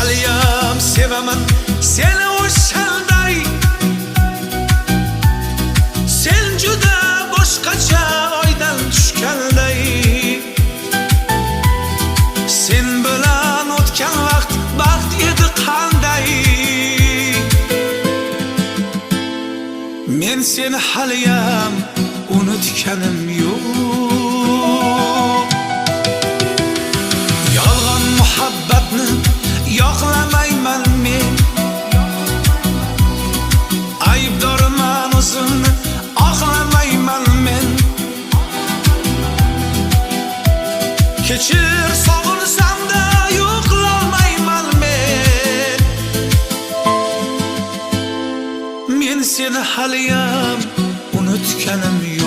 haliyam sevaman seni o'shanday. Sen juda boshqacha oydan tushganday. Sen bilan o'tgan vaqt baxt edi qanday. Men seni haliyam unutganim yo'q. Yolg'on muhabbatni yoqlamayman men. Aybdorman o'zimni oqlamayman men. Kechir sog'insam-da yo'qlamayman men. Men seni haliyam unutganim yo'q.